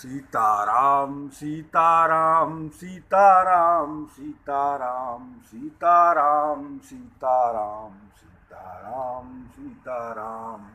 सीताराम सीताराम सीताराम सीताराम सीताराम सीताराम सीताराम सीताराम।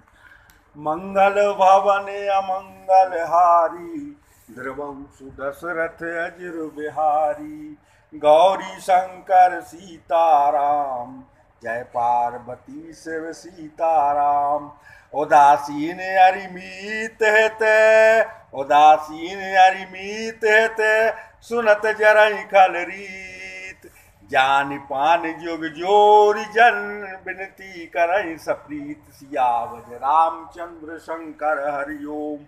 मंगल भवन अमंगल हारी, ध्रुवं सुदशरथ अजिर बिहारी। गौरी शंकर सीताराम, जय पार्वती शिव सीताराम। उदासीन अरिमीत हेते, उदासीन अरिमीत हेते, सुनत जरई खल रीत। जान पान जुग जोरी जन, बिनती करई सप्रीत। सियावर रामचंद्र शंकर हरिओम।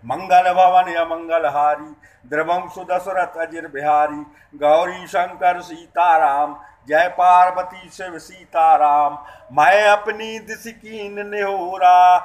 मंगल भवन अमंगल हारी, ध्रुवं सुदशरथ अजिर बिहारी। गौरी शंकर सीताराम, जय पार्वती शिव सीताराम। मैं अपनी दिस कीन निहोरा,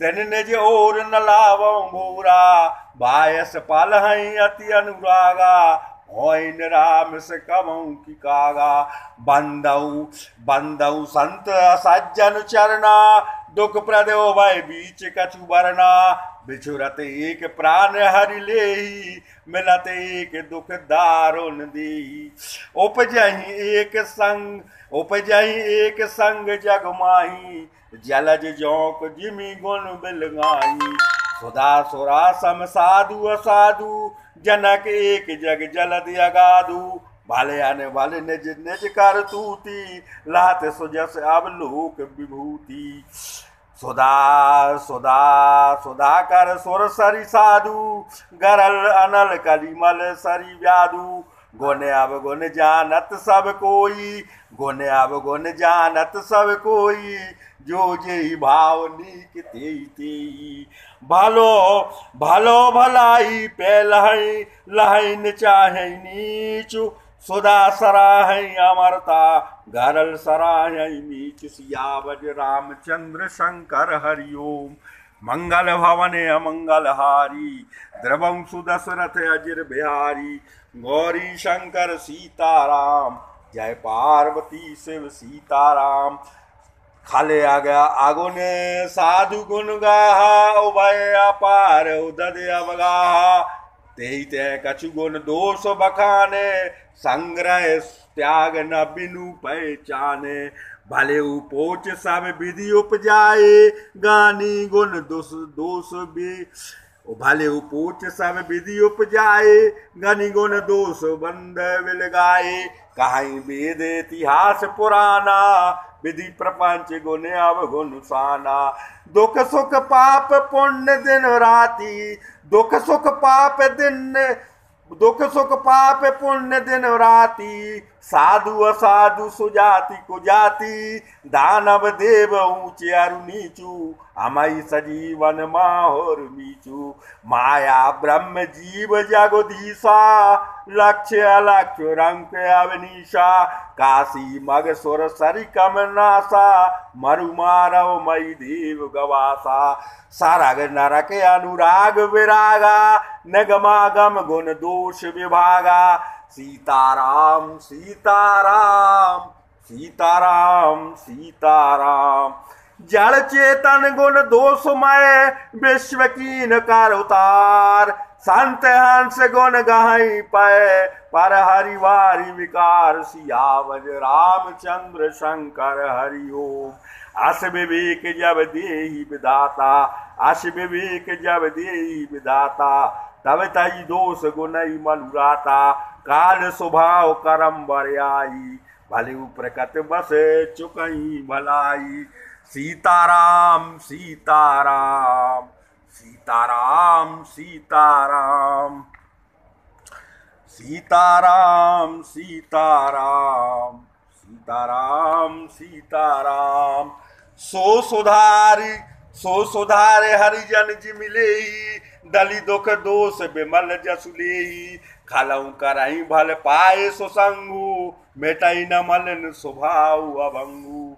तेन निज और न लावं भोरा। बायस पाल हैं अति अनुरागा, होइन राम से कमऊ की कागा। बंदऊ बंदऊ संत सज्जन चरना, दुख प्रदो भय बीच कछु बरना। बिछुरत एक प्राण हरि लेही, मिलत एक दुख दारुण देही। उपजहि एक संग जग माही, जलज जौक जिमि गुण बिलगाई। सुधा सुरा सम साधु असाधु, जनक एक जग जलद अगाधु। भले अन भले निज निज कर तूती, लात सुजस अब लोक विभूति। सुधा सुधा सुधा कर सुर सरि साधु, गरल अनल कलिमल सरि व्याधु। गुण अब गुण जानत सब कोई, गुण अब गुण जानत सब कोई। जो जेहि भाव नीक तेहि तेहि। भलो भलो भलाई पे लहई, लहई न चाहे नीचु। सुधा सराहई अमरता, गरल सराहई नीच। सियावर रामचंद्र शंकर हरिओम। मंगल भवन अमंगल हारी, ध्रुवं सुदशरथ अजिर बिहारी। गौरी शंकर सीताराम, जय पार्वती शिव सीताराम। खाले आ गया आगो ने साधु गुण गाहा, उभय अपार उदद अवगाहा। तेहि ते कछु गुण दोष बखाने, संग्रह त्याग न बिनु पहचाने। भले उपोच सब विधि उपजाए, गानी गुण दोष भी। भले उपोच सब विधि उपजाए, गनि गुण दोष बंद विल गाए। कहीं वेद इतिहास पुराना, विधि प्रपंच गुण अवगुण साना। दुख सुख पाप पुण्य दिन राति, दुख सुख पाप पुण्य दिन राति। साधु असाधु सुजाति कुजाति, दानव देव ऊंचे अरु नीचू। अमई सजीवन माहुर मीचू। माया ब्रह्म जीव जगदीशा, लक्ष्य अलक्ष्य रंग अवनीशा। काशी मग सुर सरि कमनासा, मरु मारव मई देव गवासा। सरग नरक अनुराग विरागा, निगमागम गुण दोष विभागा। सीताराम सीताराम सीताराम सीताराम। जड़ चेतन गुण दोषमय, विश्व कीन कर उतार। संत हंस गुण गहई पै, पर हरिवारी विकार। सियावर रामचंद्र शंकर हरिओम। अस विवेक जब देहि विधाता, अस विवेक जब देहि विधाता। तब तई दोष गुणई मनुराता, काल स्वभाव करम बरियाई। भले प्रकट बस चुकई भलाई। सीताराम सीताराम सीताराम सीताराम सीताराम सीताराम सीताराम सीताराम। सो सुधारे हरिजन जिमिलेही, दलि दुख दोष बिमल जसुलेही। खलऊ करई भल पाए सुसंगु, मेटई न मलन स्वभाव अभंगु।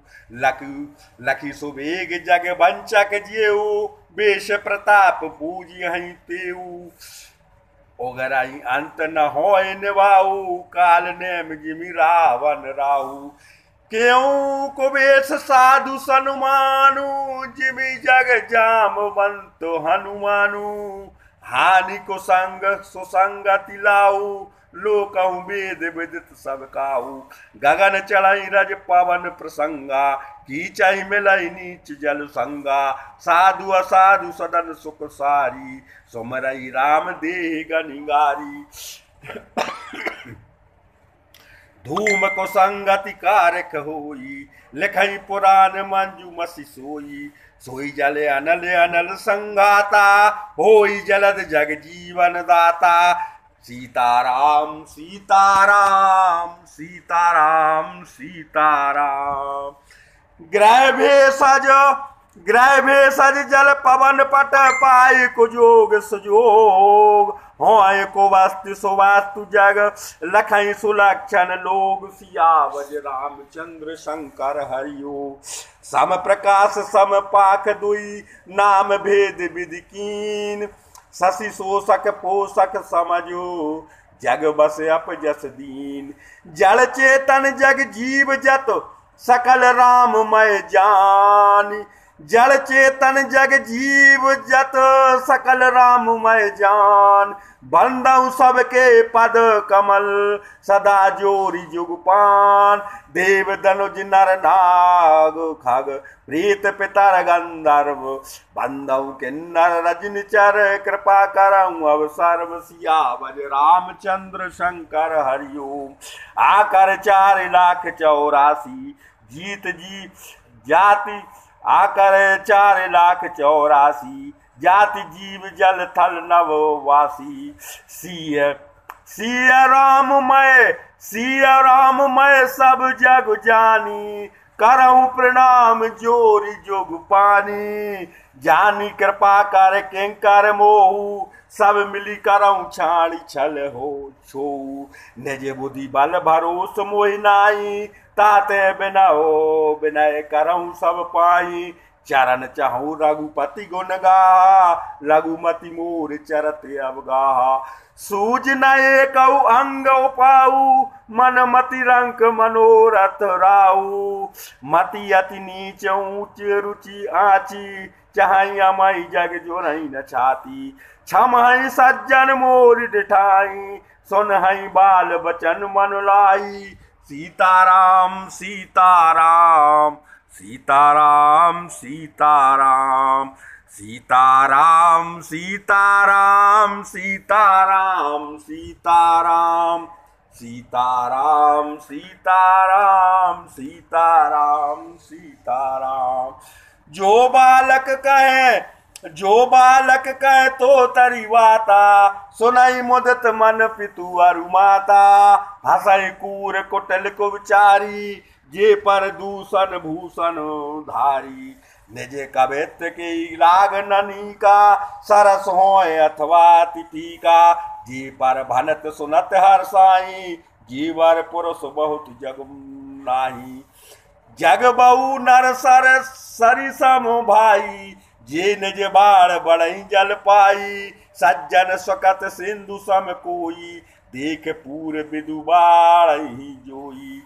लखी सुबेग जग वंचक जेऊ, बेश प्रताप पूजियहि तेऊ। ओगराई अंत न होय निभाऊ, काल नेम जिमि रावण राहु। क्यों कुबेश साधु सनुमानु, जिमि जग जामवंत हनुमानु। हानि को संग सुसंगति लाऊ, लोकहु वेद विदित सब काऊ। गगन चढ़ई रज पवन प्रसंगा, कीचहि मिलई नीच जल संगा। साधु असाधु सदन सुख सारी, सुमरई राम देहि गनिगारी। धूम को संगति कारक होई, लिखई पुराण मंजू मसी सोई। सोई जल अनल अनल संगाता, होई जलद जग जीवन दाता। सीताराम सीताराम सीताराम सीताराम। ग्रह भेषज जल पवन पट, पाय को जोग सुजोग। होय को वास्तु सुवास्तु जग, लखई सुलक्षण लोग। सियावर रामचंद्र शंकर हरिओ। सम प्रकाश सम पाख दुई, नाम भेद विधि कीन। शशि शोषक पोषक समझो, जग बस अप जस दीन। जड़ चेतन जग जीव जत, सकल राममय जान। जड़ चेतन जग जीव जत, सकल राममय जान। बंदऊ सबके पद कमल, सदा जोरी जुगपान। देव धनुज नर नाग खग, प्रीत पितर गंधर्व। बंदऊ किन्नर रजनी चर, कृपा करऊं अब सर्व। सियावर रामचंद्र शंकर हरिओम। आकर 4,84,000 जीत जी जाति। आकर 4,84,000 जाति जीव जल थल नववासी। सिया राममय सब जग जानी। करऊं प्रणाम जोरी जोग पानी। जानी कृपा कर किंकर मोहू, सब मिली करऊं छाड़ी छल हो छो। निज बुद्धि बल भरोस मोहि नाई, ताते बिना हो विनय करऊं सब पाई। चरण चाहूं रघुपति गुण गाहा, लघुमति मोर चरत अवगाहा। सूझ न एकऊ अंग उपाऊ, मन मति रंक मनोरथ राऊ। मति अति नीच ऊंच रुचि आची, चाहई अमई जग जो नहीं न छाती। क्षमहि सज्जन मोर डिठाई, सुनहि बाल बचन मन लाई। सीताराम सीताराम सीताराम सीताराम सीताराम सीताराम सीताराम सीताराम सीताराम सीताराम सीताराम सीताराम। जो बालक कहे तो तरी वाता, सुनई मुदत मन पितु अरु माता। हसई कूर कुटल को विचारी, जे पर दूषण भूषण धारी। निज कवित्व के राग ननी का, सरस होय अथवा तिथि का। जे पर भनत सुनत हर्षाई, जीवर पुरुष बहुत जग नाही। जग बहु नर सर सरि सम भाई, जे निज बाढ़ बढ़ई जल पाई। सज्जन स्वकत सिंधु सम कोई, देख पूर विदु बाढ़ई जोई।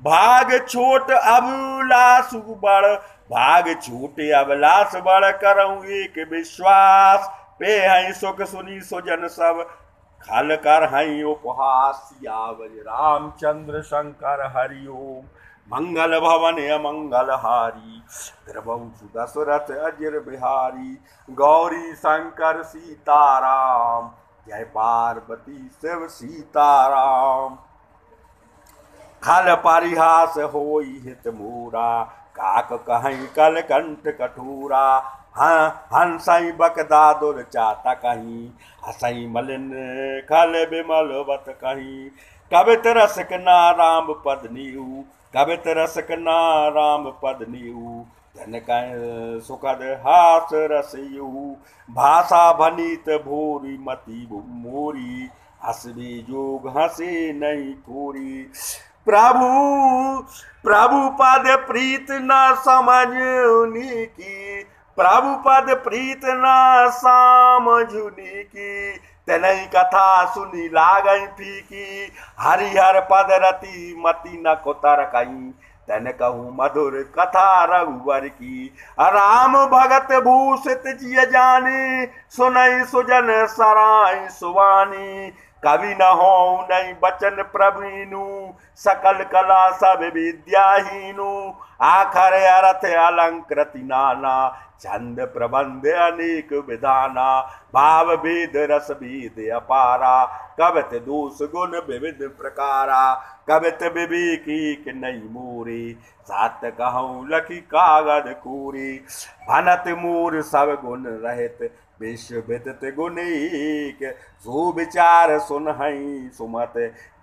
भाग छोट अभिलाष बड़, भाग छोटे अभिलाष बड़। करऊं एक विश्वास, पे हई सुख सुनी सुजन सब। खल कर हई उपहास। सियावर रामचंद्र शंकर हरिओम। मंगल भवन अमंगल हारी, द्रवंशु दशरथ अजिर बिहारी। गौरी शंकर सीताराम, जय पार्वती शिव सीताराम। खल परिहास होई हित मूरा, काक कहीं कल कंठ कठोरा। हंसई बकदादुर चाता कहीं, हसई मलिन खल बिमल बत कहीं। कवित रसक ना राम पद नीऊ, कवित रसक ना राम पद नीऊ। धन कह सुखद हास रसयू, भाषा भनीत भोरी मति मोरी। हसबे जोग हंसे नहीं पूरी। प्रभु पद प्रीत न समझुनी की, प्रभु पद प्रीत न समझुनी की। तनई कथा सुनी लागई फीकी, हरिहर पद रति मति न कोतर कहीं। तन कहूँ मधुर कथा रघुवर की। राम भगत भूषित जिय जानी, सुनई सुजन सराय सुवानी। कवि न हो नहीं बचन प्रवीणु, सकल कला सब विद्याहीनु। आखर अर्थ अलंकृति नाना, छंद प्रबंध अनेक विधाना। भाव भेद रस भेद अपारा, कवित दोष गुण विविध प्रकारा। कवित विवेकी कि नहीं मोरे, सात कहूँ लखी कागज कोरे। भनत मोर सब गुण रहित, विश्व विदित गुण एक। सो विचार सुनहि सुमत,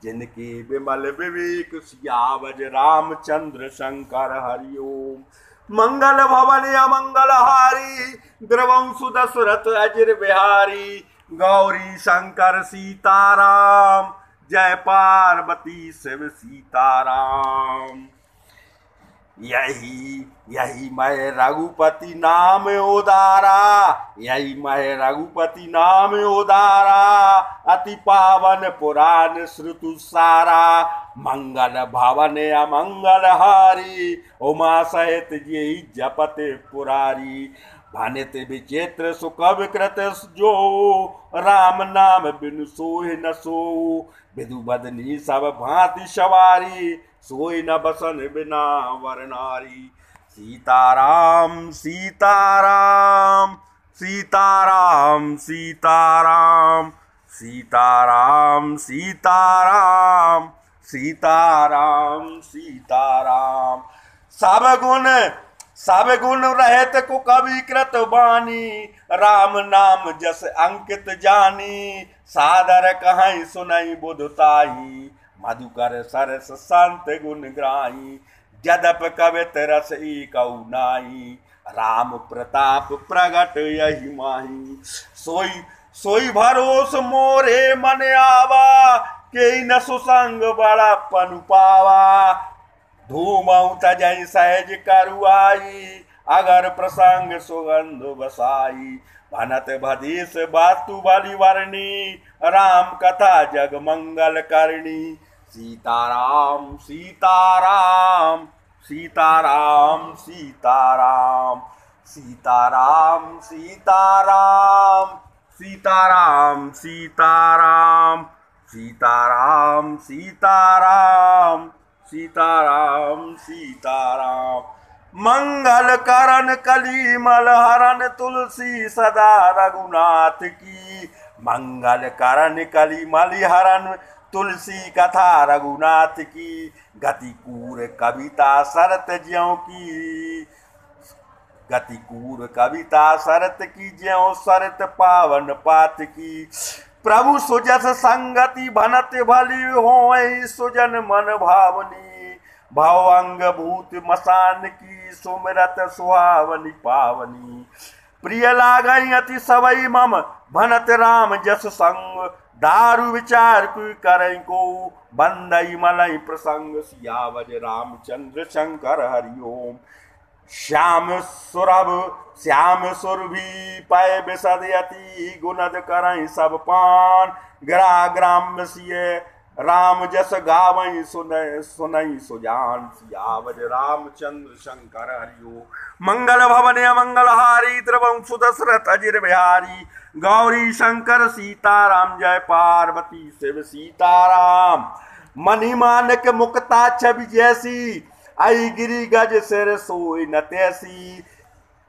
जिनकी विमल विवेक। सियावर रामचंद्र शंकर हरि ओम। मंगल भवन अमंगल हारी, द्रवंशु दशरथ अजिर बिहारी। गौरी शंकर सीताराम, जय पार्वती शिव सीताराम। यही मैं रघुपति नाम उदारा, यही मैं रघुपति नाम उदारा। अति पावन पुराण श्रुतु सारा, मंगल भवन अमंगल हारी। उमा सहित यही जपत पुरारी। भनित विचित्र सुकव कृत जो, राम नाम बिनु सोहि न सो। विदु बदनी सब भांति सवारी, सोई न बसन बिना वर नारी। सीताराम सीताराम सीताराम सीताराम सीताराम सीताराम सीताराम सीताराम। सब गुण रहत को कवि कृत बानी, राम नाम जस अंकित जानी। सादर कहीं सुनई बुधताही, मधुकर सरस संत गुण ग्राही। जदप कवित रस एकौ नाई, राम प्रताप प्रगट यही माही। सोई भरोस मोरे मन आवा, के न सुसंग बड़ा पनु पावा। धूमऊ तजई सहज करुआई, अगर प्रसंग सुगंध बसाई। भनत भदीस वास्तु बलि वर्णी, राम कथा जग मंगल करणी। सीताराम सीताराम सीताराम सीताराम सीताराम सीताराम सीताराम सीताराम सीताराम सीताराम सीताराम सीताराम। मंगल करण कलीमल हरण, तुलसी सदा रघुनाथ की। मंगल करण कलीमल हरण, तुलसी कथा रघुनाथ की। गतिकूर कविता सरत ज्यों की, गतिकूर कविता सरत की। ज्यों सरत पावन पात की। प्रभु सुजस संगति भनत भली, होय सुजन मन भावनी। भवंग भूत मसान की, सुमिरत सुहावनी पावनी। प्रिय लागई अति सवई मम, भनत राम जस संग। दारु विचार कुई करई को, बंदई मलई प्रसंग। सियावर रामचंद्र शंकर हरि ओम। श्याम सुरभि पय बिसदयति, गुणद करई सब पान। ग्रा ग्राम सिय राम जस गावई, सुनई सुजान। सियावर रामचंद्र शंकर हरि ओम। मंगल भवन अमंगल हारी, द्रवंशु दशरथ अजिर बिहारी। गौरी शंकर सीताराम, जय पार्वती शिव सीताराम। मणि मानक मुक्ता छवि जैसी, आई गिरी गज सिर सोई न तैसी।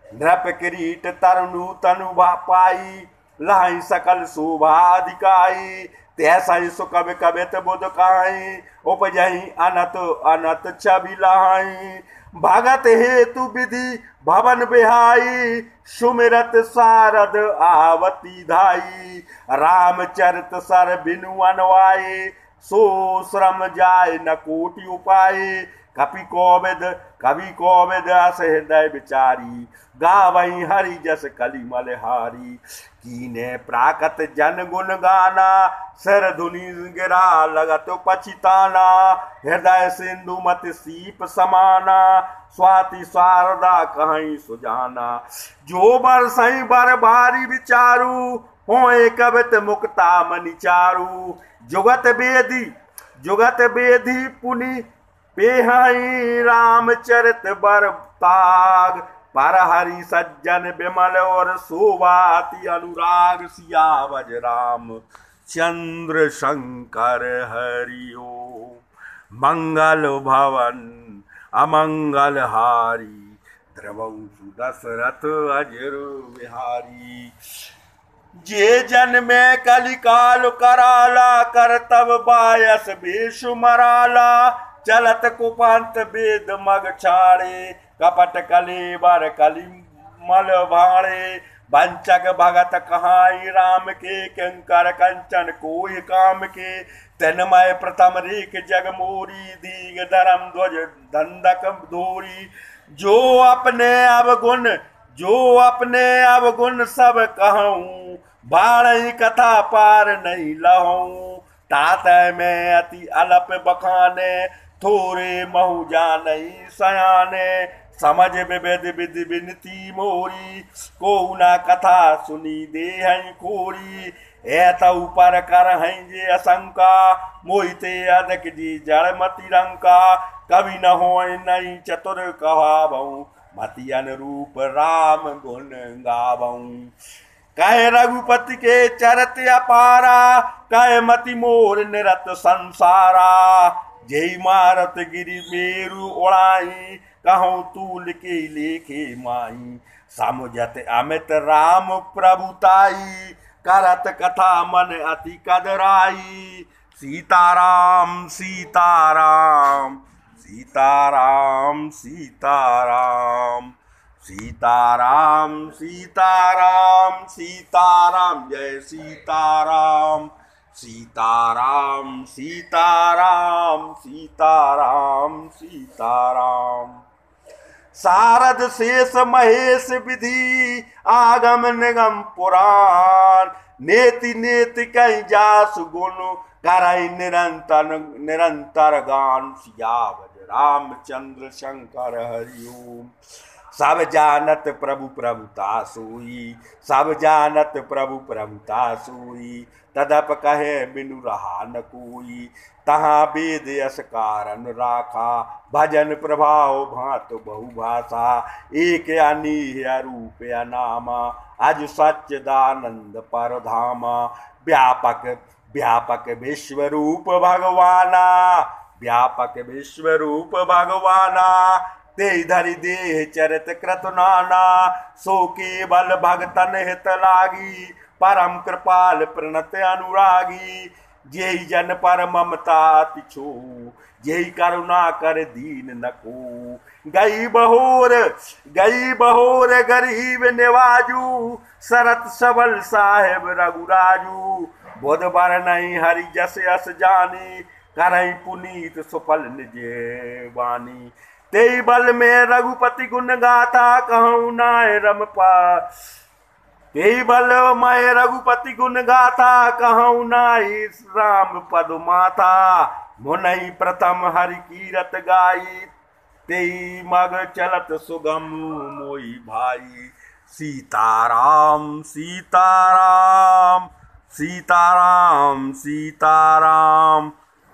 नृप किरीट तरनु तनु पाई, लाई सकल शोभा अधिकाई। तैसा ही सुकव कवित बुध काई, उपजही अनत अनत छवि लहाई। भगत हेतु विधि भवन बिहाई, सुमिरत सारद आवती धाई। रामचरित सर बिनु अनवाई, सो श्रम जाय न कोटि उपाय। कवि कोविद अस हृदय विचारी, गावई हरि जस कलिमल हारी। कीने प्राकत जन गुण गाना, सिर धुनि गिरा लगत पछिताना। हृदय सिंधु मत सीप समाना, स्वाति शारदा कहीं सुजाना। जो बर सही बर भारी विचारू, होए कवित मुक्ता मनि चारू। जुगत बेदी पुनि पेहाई रामचरित बर ताग, पर हरि सज्जन विमल और शोभा अति अनुराग। सियावर राम चंद्र शंकर हरि ओम। मंगल भवन अमंगल हारी, द्रवंशु दशरथ अजर बिहारी। जे जन में कलिकाल कराला, करतब बायस बेश मराला। चलत कुपंत वेद मग छाड़े, कपट कलेवर कलि मल भाड़े। वंचक भगत कहाई राम के, किंकर कंचन कोई काम के। तन्मय प्रथम रेख जग मोरी, दीग धर्म ध्वज दंडक धोरी। जो अपने अवगुण सब कहूँ, बाढ़ कथा पार नहीं लहूँ। तात में अति अलप बखाने, थोरे महु जानई सयाने। समझ विविध विधि विनती मोरी, को न कथा सुनी दे हैं खोरी। एतऊ पर कर हैं जे असंका, मोहिते अधिक जी जड़ मति रंका। कवि न हो नहीं चतुर कहावऊँ, मति अनुरूप राम गुण गावऊँ। कह रघुपति के चरत अपारा, कह मति मोर निरत संसारा। जय मारत गिरि मेरु उड़ाई, कहूँ तूल के लेखे माई। समुझत अमित राम प्रभुताई, करत कथा मन अति कदराई। सीताराम सीताराम सीताराम सीताराम सीताराम सीताराम सीताराम। जय सीताराम सीताराम सीताराम सीताराम सीताराम। सारद शेष महेश विधि, आगम निगम पुराण। नेति नेति कहीं जासु गुण, करई निरंतर गान। सियावर रामचंद्र शंकर हरि ओम। सब जानत प्रभु प्रभुता सोई, सब जानत प्रभु प्रभुता सोई। तदप कहे बिनु रहा न कोई, तहाँ वेद यस कारण राखा। भजन प्रभाव भात बहुभाषा, एक अनीह रूप अनामा। अज सच्चिदानंद परधामा, व्यापक व्यापक विश्व रूप भगवाना। व्यापक विश्व रूप भगवाना, ते धरि देह चरित क्रतु नाना। सो केवल भगतन हित लागी, परम कृपाल प्रणत अनुरागी। जेहि जन पर ममता अति छो, जेहि करुणा कर दीन न को। गई बहोर गरीब निवाजू, सरत सबल साहेब रघुराजू। बुध बर नहीं हरि जस यस जानी, करई पुनीत सुफल निज वाणी। तेई बल में रघुपति गुण गाथा, कहूँ नाय रमपा। तेई बल मैं रघुपति गुण गाथा, कहूँ नाई राम पद माथा। मुनई प्रथम हरि कीरत गाई, तेई मग चलत सुगम मोई भाई। सीताराम सीताराम सीताराम सीताराम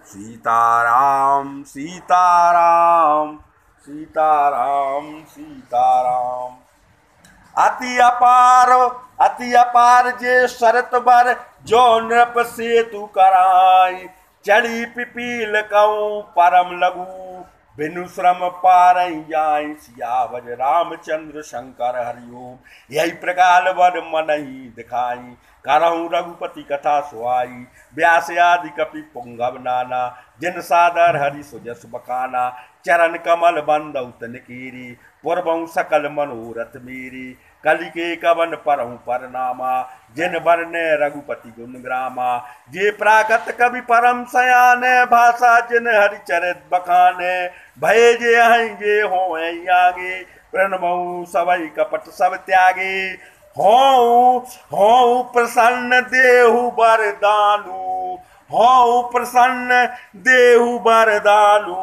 सीताराम सीताराम सीताराम सीताराम। अति अपार जे शरत बर, जो नृप सेतु कराई। चढ़ी पिपील कहूँ परम लघु, बिनु श्रम पार जाई। सियावर रामचंद्र शंकर हरि ओम। यही प्रकार वर मन ही दिखाई, करहूँ रघुपति कथा सुहाई। व्यास आदि कपि पुंगव नाना, जिन सादर हरि सुजस बकाना। चरण कमल बंदौ तनकीरी, पूर्वं सकल मनोरथ मेरी। कलि के कवन परहु परनामा, जिन बरने रघुपति गुण ग्रामा। जे प्राकत कवि परम सयाने, भाषा जिन हरि चरित बखाने। भय जे हैं जे हो आगे, प्रणमऊ सबई कपट सब त्यागे। हो प्रसन्न देहु बरदानु, हो प्रसन्न देहु बरदानु।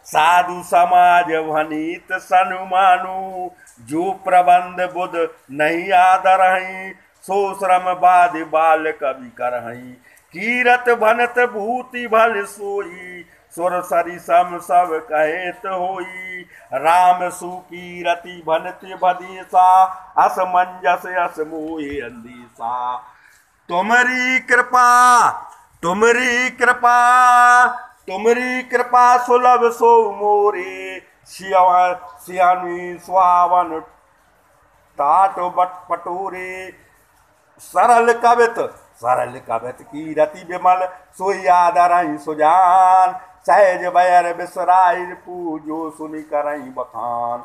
साधु समाज वनित सनुमानु, जो प्रबंध बुध नहीं आदरहीं। सो श्रम बाल कवि करहीं, कीरत भनत भूति भल सोई। सुर सरी सम सब कहेत होई। राम सूकी रति भनति भदीसा असमंजस अस मोहे अंधीसा। तुमरी कृपा तुमरी कृपा तुमरी कृपा सुलभ सो मोरे। सियानी सुहावन टाट बट पटोरे। सरल कवित की रति विमल सोई आदरई सुजान। सहज बैर बिसराई पूजो सुनि करई बखान।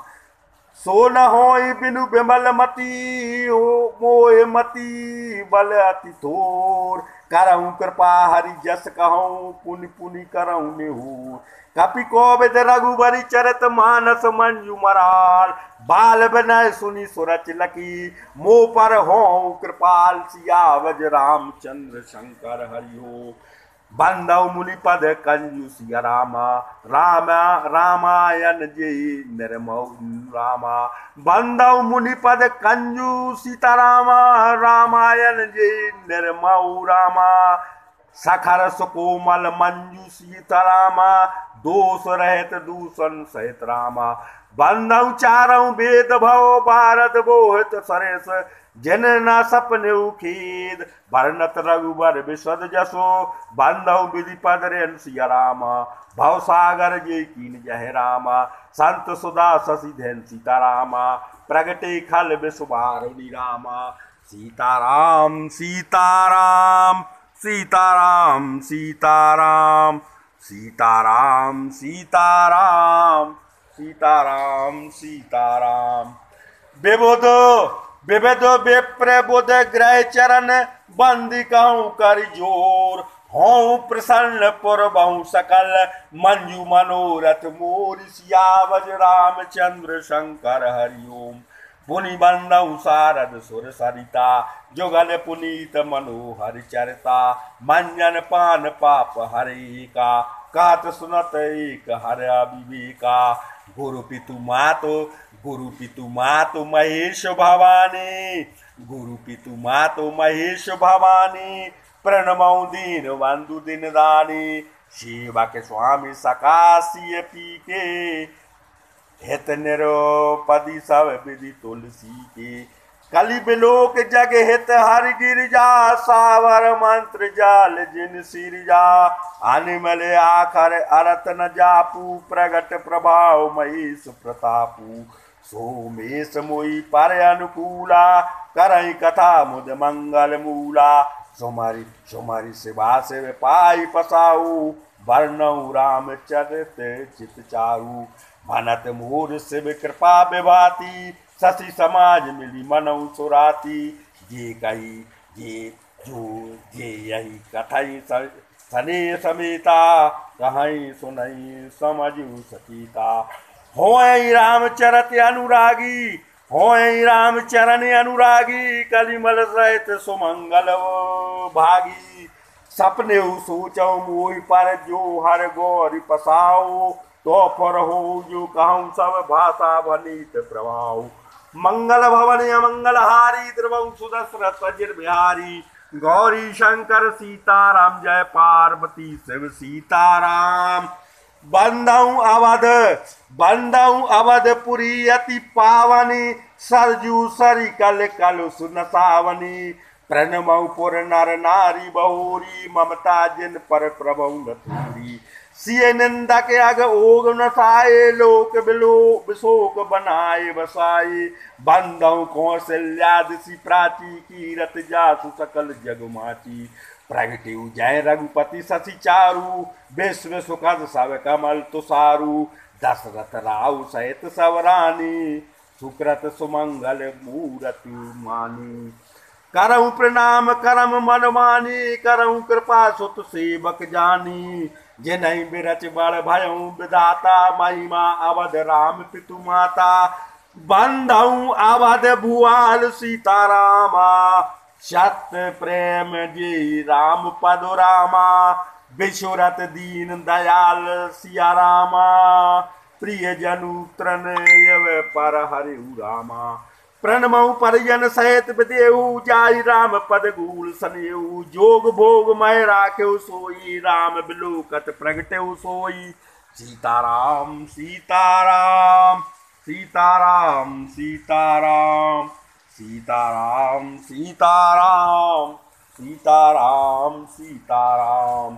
सो न होई बिनु बिमल मती हो मोह मती बल अति थोर। करऊं कृपा हरि जस कहूं पुनि पुनि करऊं निहूर। कपि कोविद रघुबरी चरित मानस मंजू मराल। बाल बनय सुनि सुरच लकी मोह पर हो कृपाल। सियावज रामचंद्र शंकर हरिओ। बंदौ मुनि पद कंजू सिया रामा। रामायण जय निर्मौ रामा। बंदौ मुनि पद कंजू सीता रामा। रामायण जय निर्मौ रामा। सखर सुकोमल मंजू सीता रामा। दोष रहित दूषण सहित रामा। बंदौ चारौ वेद भव भारत बोहित सरेस। जिन न सपने खेद वर्णत रघुबर विशद जसो। बंदौ विधि पद रेन सिया रामा। भव सागर जय कीन जय रामा। संत सुधा शशि धैन सीता रामा। प्रगटे खल विश्वभारुणी रामा। सीताराम सीताराम सीताराम सीताराम सीताराम सीताराम सीताराम सीताराम। विबुध विविध विप्र बुध ग्रह चरण बंदी कहूँ कर जोर। हों प्रसन्न पुरबहु सकल मंजू मनोरथ मोर। सियावज रामचंद्र शंकर हरिओम। पुनि बंदौ सारद सुर सरिता जुगल पुनीत मनोहर चरिता। मंजन पान पाप हरे का कात सुनत एक हर विवेका। गुरु पितु मातु महेश भवानी। गुरु पितु मातु महेश भवानी। प्रणमौ दीन बंधु दिन दानी। शिवा के स्वामी सकासिय पी के हित निरोपदी सब विधि तुलसी के। कलि बिलोक जग हित हरि गिरिजा। सावर मंत्र जाल जिन सिरजा। अनिमल आखर अरत न जापू। प्रगट प्रभाव महेश प्रतापू। सोमेश मोई पर अनुकूला। करई कथा मुद मंगल मूला। सुमरि शिवा से पाई पसाऊ। वर्णौ राम चरित चित चारू। भनत मोर शिव कृपा विभाती। शशि समाज मिली मनौ सुराती। जे कही जे यही कथई सने समेता। कहीं सुनई समझू सतीता। होय राम चरत अनुरागी। होय राम चरण अनुरागी। कलिमल सहित सुमंगल भागी। सपने सोचौ मोहि पर जो हर गौरी पसाओ। तो पर हो जो कहूँ सब भाषा भनीत प्रभाव। मंगल भवन अमंगल हारी द्रवौ सुदशरथ वज्र बिहारी। गौरी शंकर सीताराम जय पार्वती शिव सीताराम। बंदौ अवध पुरी अति पावनी। सरजू सरी कल कल सुन सावनी। प्रणमौ पुर नर नारी बहुरी। ममता जिन पर प्रभु नथुरी। सिय निंदा के अग ओग नसाए। लोक बिलो विशोक बनाए बसाए। बंदौ कौशल्यादि प्राची। कीरत जासु सकल जगमाची। प्रगटे जय रघुपति शशि चारु। विश्व सुखद सब कमल तुषारु। दशरथ राउ सहित सब रानी। सुकृत सुमंगल मूरत मानी। करऊं प्रणाम करम मन मानी। करऊं कृपा सुत सेवक जानी। जिनहि बिरच बड़ भयउ विधाता। महिमा अवध राम पितु माता। बंधौ अवध भुआल सीतारामा। सत्य प्रेम जी राम पदु रामा। विशुरत दीन दयाल सिया रामा। प्रिय जनु तृण पर हरिउ रामा। प्रणमऊ परिजन सहित विदेहु जाई राम पद गूल सनेहु जोग भोग मय राखेउ सोई राम बिलोकत प्रगटेउ सोई सीताराम सीताराम सीताराम सीताराम सीताराम सीताराम सीताराम सीताराम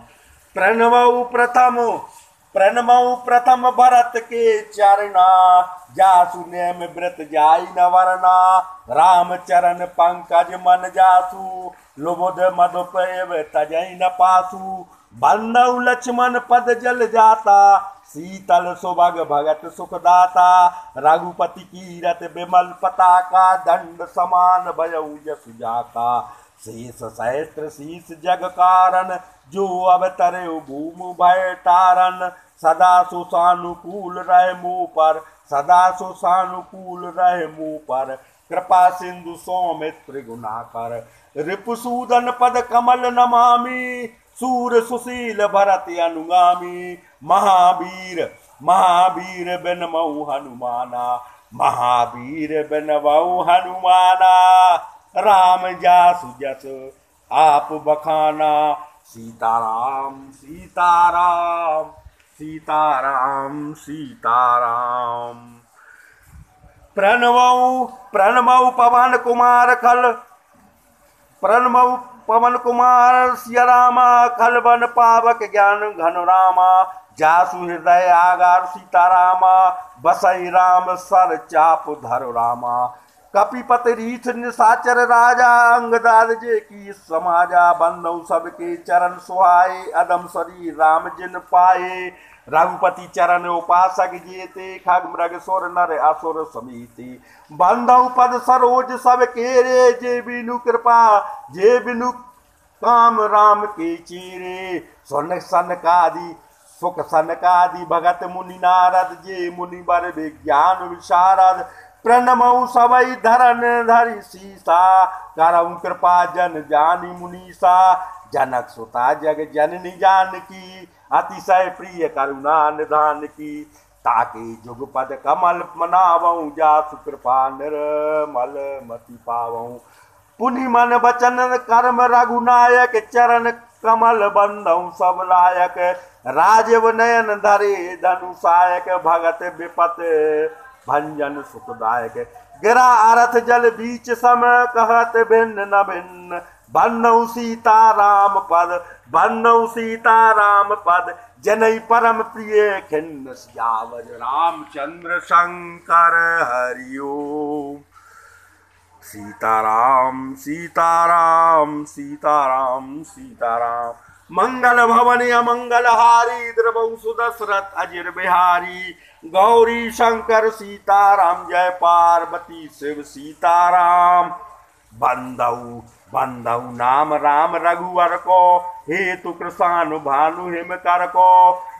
प्रणमऊ प्रथम भरत के चरना जासु नेम व्रत जाई न वरना राम चरण पंकज मन जासु लोबोध मधुपेव तजई न पासु बंदौ लक्ष्मण पद जल जाता शीतल सुभग भगत सुखदाता रघुपति कीरत विमल पताका दंड समान भयउ जसु जाका शेष सहस्त्र शीस जग कारण जो अवतरे भूमि भय तारन सदा सुसानुकूल रहे मुँह पर सदा सुसानुकूल रहे मुँह पर कृपा सिंधु सौमित्र गुणाकर रिपुसूदन पद कमल नमामि सूर सुशील भरत अनुगामी महावीर महावीर बिनमऊ हनुमाना महावीर बिनमऊ हनुमाना राम जासु जस आप बखाना सीताराम सीताराम सीताराम सीताराम प्रणमऊ पवन कुमार खल प्रणमऊ पवन कुमार सिया रामा खल बन पावक ज्ञान घन रामा जासु हृदय आगार सीतारामा बसई राम सर चाप धर रामा कपिपत रीठ निशाचर राजा अंगदाद जे की समाजा बंदौ सबके चरण सुहाए अदम शरीर राम जिन पाए रघुपति चरण उपासक जेते खग मृग सुर नर असुर समीति बंदौ पद सरोज सब केरे जे बिनु कृपा जे बिनु काम राम के चीरे सोन सनकादि सुख सनकादि भगत मुनि नारद जे मुनि बर विज्ञान विशारद प्रणमऊ सबई धरन धरि सीसा करऊ कृपा जन जानी मुनीसा जनक सुता जग जननी जानकी अतिशय प्रिय करुणा निधान की ताके जुग पद कमल मनावऊ जासु कृपा निर्मल मति पावऊ पुनि मन बचन कर्म रघुनायक चरण कमल बंदऊ सब लायक राजव नयन धरे धनुषायक भगत विपत भंजन सुखदायक गिरा अरथ जल बीच सम कहत भिन्न न भिन्न बन्नौ सीता राम पद जनई परम प्रिय खिन्न सियावर रामचंद्र शंकर हरिओम सीताराम सीताराम सीताराम सीताराम मंगल भवन अमंगल हारी द्रवौ सुदशरथ अजिर बिहारी गौरी शंकर सीताराम जय पार्वती शिव सीताराम बंदौ नाम राम रघुवर को हेतु कृषानु भानु हिम कर को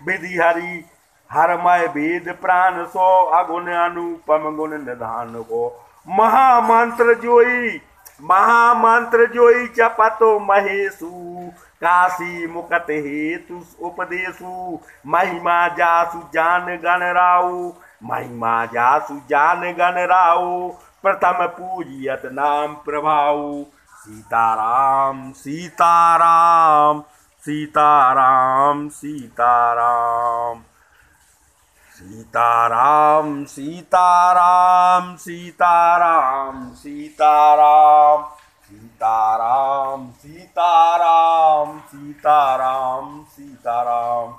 विधि हरि हरमय वेद प्राण सो अगुण अनुपम गुण निधान को महामंत्र जोई जपतो महेशु काशी मुकत हेतु उपदेशु महिमा जासु जान गण राउ प्रथम पूजियत नाम प्रभाऊ सीताराम सीताराम सीताराम सीताराम सीताराम सीताराम सीताराम सीताराम सीताराम सीताराम सीताराम सीताराम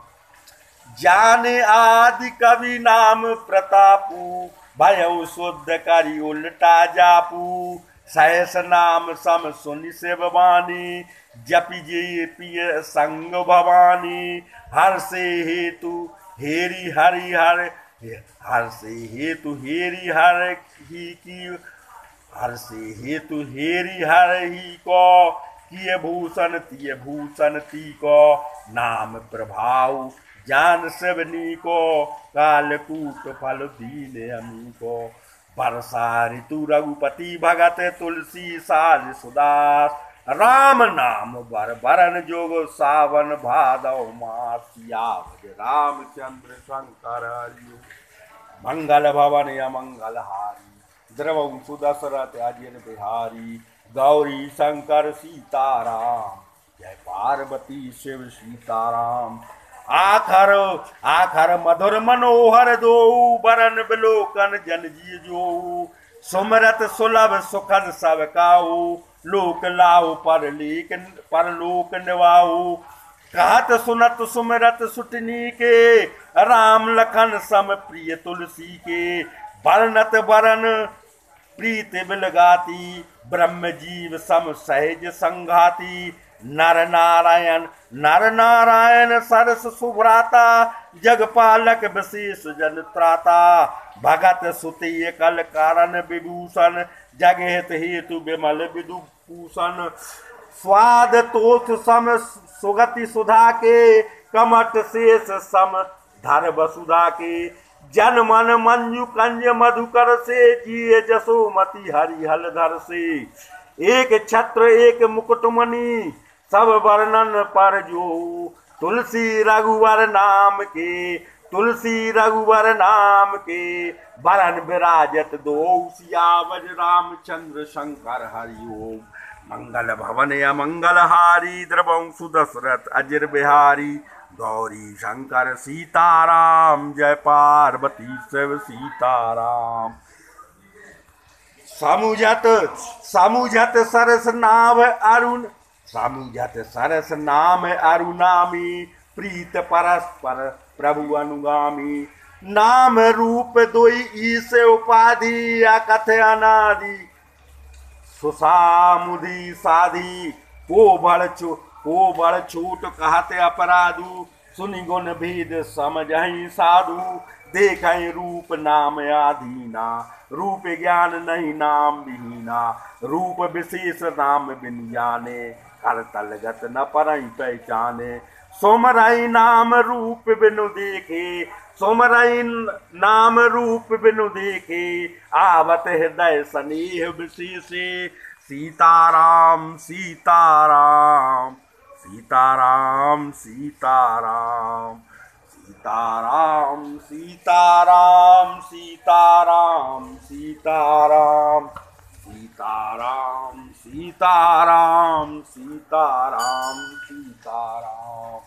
जाने आदि कवि नाम प्रतापू भयउ शुद्ध करी उल्टा जापू सहस नाम सम सुनि शिव वाणी जपि जे पिय संग भवानी हर से हेतु हेरी हरि हर हर से हेतु हेरी हर ही की हर से हेतु हेरी हर ही को किए भूषण ती को नाम प्रभाव जान सबनी को कालकूट फल दीन हमी को वर्षा ऋतु रघुपति भगत तुलसी साल सुदास राम नाम बर बरन जोग सावन भादव मास सियावर रामचंद्र शंकर हरिओम मंगल भवन अमंगल हारी द्रवं सुदशरथ अजिर बिहारी गौरी शंकर सीताराम। जय पार्वती शिव सीताराम। आखर आखर मधुर मनोहर दो बरन बिलोकन जन जी जो सुमरत सुलभ सुखद सब काऊ लोक लाओ पर लोक निवाओ। कहत सुनत सुमरत सुटनी के राम लखन सम प्रिय तुलसी के बरनत बरन प्रीत बिलगाती ब्रह्म जीव सम सहज संघाती। नर नारायण सरस सुभ्राता जगपालक विशेष जन त्राता। भगत सुति कल कारण विभूषण जगहित हेतु विमल विदुभूषण। स्वाद तोष सम सुगति सुधा के कमट शेष सम धर वसुधा के। जन मन मंजु कंज मधुकर से जिये जसोमति हरिहल धर से। एक छत्र एक मुकुटमणि सब वर्णन पर जो तुलसी रघुवर नाम के तुलसी रघुवर नाम के। बरन विराजत दो सियावर रामचंद्र शंकर हरि ओम। मंगल भवन अमंगल हारी द्रवं सुदशरथ अजिर बिहारी गौरी शंकर सीताराम। जय पार्वती शिव सीताराम। समुझत सरस नाम अरुण समुझत सरस नाम अरुणामी। प्रीत परस्पर प्रभु अनुगामी। नाम रूप दोई ईस उपाधि अकथ अनादि। सुसामुदी साधी को बड़ छूट कहते अपराधु। सुनि गुण भेद समझहि साधु। देखहि रूप नाम आधीना रूप ज्ञान नहीं नाम विहीना। रूप विशेष नाम बिन जाने कर तलगत न परई पहचाने। सोमराई नाम रूप बिनु देखे सोमराई नाम रूप बिनु देखे। आवत हृदय स्नेह विशेषे। सीताराम सीताराम सीताराम सीताराम सीताराम सीताराम सीताराम सीताराम सीताराम सीताराम सीताराम सीताराम।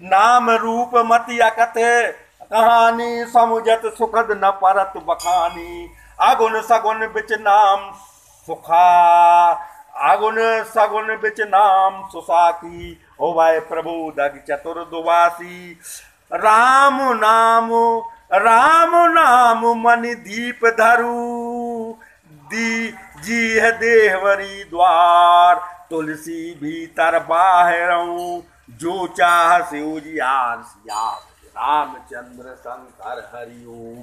नाम रूप मति अकथ कहानी समुझत सुखद न परत बखानी। अगुण सगुण बिच नाम सुखा अगुण सगुण बिच नाम सुसाकी। ओ भाई प्रभु दग चतुर दुवासी। राम नाम मन दीप धरू। जी है देहवरी द्वार तुलसी भीतर बाहरों। जो चाह से उजियार सियार रामचंद्र शंकर हरि ओम।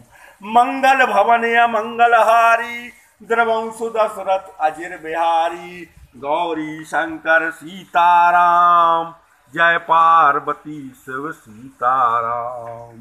मंगल भवन अमंगल हारी द्रवं सुदशरथ अजिर बिहारी गौरी शंकर सीताराम। जय पार्वती शिव सीताराम।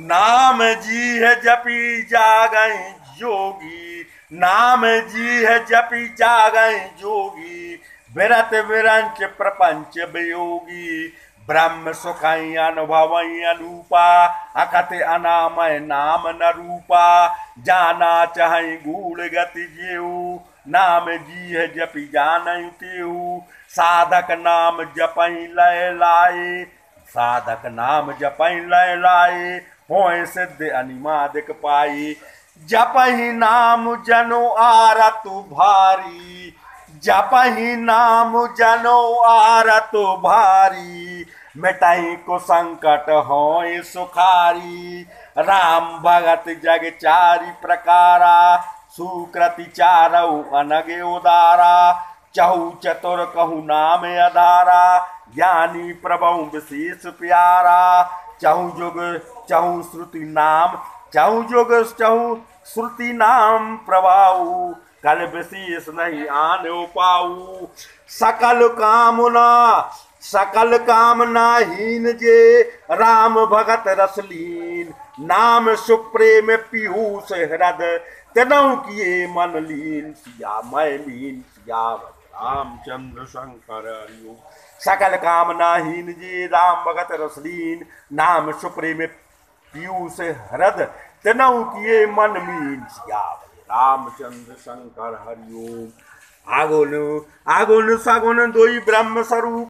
नाम जी है जपी जागई जोगी नाम जी है जपी जागई जोगी। विरत विरंच प्रपंच वियोगी। ब्रह्म सुखई अनुभवई अनूपा अकथ अनामय नाम न रूपा। जाना चाहे गूढ़ गति जेऊ नाम जी है जपि जानई तेऊ। साधक नाम जपई लय लाए साधक नाम जपई लय लाए। होए सिद्ध अनिमादिक पाई। जपहि नाम जनो आरतु भारी जपहि नाम जनो आरतु भारी। मिटाई को संकट होए सुखारी। राम भगत जग चारि प्रकारा सुकृति चारऊ अनग उदारा। चहु चतुर कहु नाम अधारा ज्ञानी प्रभु विशेष प्यारा। चहु जुग चहु श्रुति नाम चहु जुग चहु श्रुति नाम प्रभाऊ। कल विशेष नहीं आन पाऊ। सकल कामना हीन जे राम भगत रसलीन। नाम सुप्रेम पीयूष हृद तेनहु किए मन लीन। सिया मैं लीन सियावत रामचंद्र शंकर हरि ओम। सकल कामना हीन जे राम भगत रसलीन। नाम सुप्रेम पीयूष हृद तिनऊ किए मन मीन सियावरे रामचंद्र शंकर हरिओम। आगुन आगुन सगुन दोई ब्रह्म स्वरूप